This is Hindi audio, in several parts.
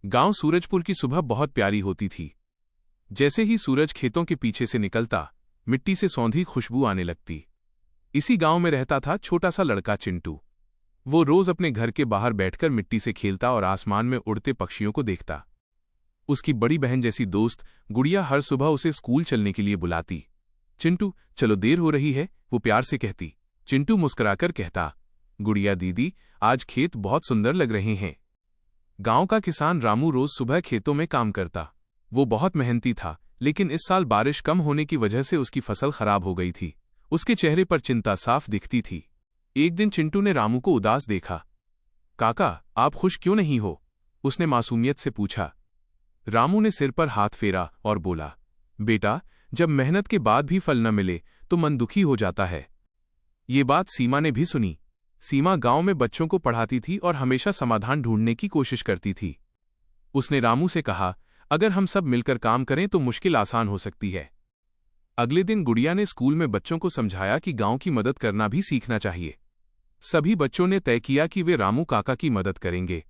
गांव सूरजपुर की सुबह बहुत प्यारी होती थी। जैसे ही सूरज खेतों के पीछे से निकलता, मिट्टी से सौंधी खुशबू आने लगती। इसी गांव में रहता था छोटा सा लड़का चिंटू। वो रोज अपने घर के बाहर बैठकर मिट्टी से खेलता और आसमान में उड़ते पक्षियों को देखता। उसकी बड़ी बहन जैसी दोस्त गुड़िया हर सुबह उसे स्कूल चलने के लिए बुलाती। चिंटू, चलो देर हो रही है, वो प्यार से कहती। चिंटू मुस्कुराकर कहता, गुड़िया दीदी, आज खेत बहुत सुंदर लग रहे हैं। गांव का किसान रामू रोज सुबह खेतों में काम करता। वो बहुत मेहनती था, लेकिन इस साल बारिश कम होने की वजह से उसकी फसल खराब हो गई थी। उसके चेहरे पर चिंता साफ दिखती थी। एक दिन चिंटू ने रामू को उदास देखा। काका, आप खुश क्यों नहीं हो? उसने मासूमियत से पूछा। रामू ने सिर पर हाथ फेरा और बोला, बेटा, जब मेहनत के बाद भी फल न मिले तो मन दुखी हो जाता है। ये बात सीमा ने भी सुनी। सीमा गांव में बच्चों को पढ़ाती थी और हमेशा समाधान ढूंढने की कोशिश करती थी। उसने रामू से कहा, अगर हम सब मिलकर काम करें तो मुश्किल आसान हो सकती है। अगले दिन गुड़िया ने स्कूल में बच्चों को समझाया कि गांव की मदद करना भी सीखना चाहिए। सभी बच्चों ने तय किया कि वे रामू काका की मदद करेंगे।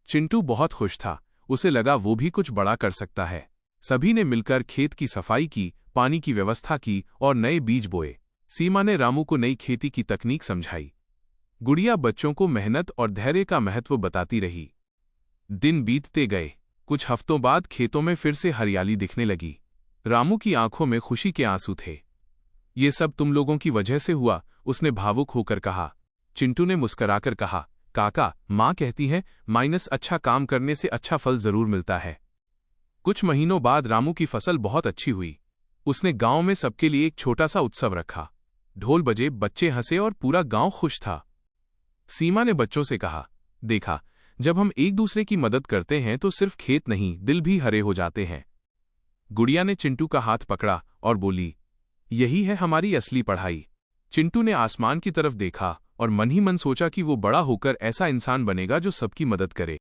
चिंटू बहुत खुश था। उसे लगा वो भी कुछ बड़ा कर सकता है। सभी ने मिलकर खेत की सफाई की, पानी की व्यवस्था की और नए बीज बोए। सीमा ने रामू को नई खेती की तकनीक समझाई। गुड़िया बच्चों को मेहनत और धैर्य का महत्व बताती रही। दिन बीतते गए। कुछ हफ्तों बाद खेतों में फिर से हरियाली दिखने लगी। रामू की आंखों में खुशी के आंसू थे। ये सब तुम लोगों की वजह से हुआ, उसने भावुक होकर कहा। चिंटू ने मुस्कराकर कहा, काका, माँ कहती है माइनस अच्छा काम करने से अच्छा फल जरूर मिलता है। कुछ महीनों बाद रामू की फसल बहुत अच्छी हुई। उसने गांव में सबके लिए एक छोटा सा उत्सव रखा। ढोल बजे, बच्चे हंसे और पूरा गांव खुश था। सीमा ने बच्चों से कहा, देखा, जब हम एक दूसरे की मदद करते हैं तो सिर्फ खेत नहीं, दिल भी हरे हो जाते हैं। गुड़िया ने चिंटू का हाथ पकड़ा और बोली, यही है हमारी असली पढ़ाई। चिंटू ने आसमान की तरफ देखा और मन ही मन सोचा कि वो बड़ा होकर ऐसा इंसान बनेगा जो सबकी मदद करे।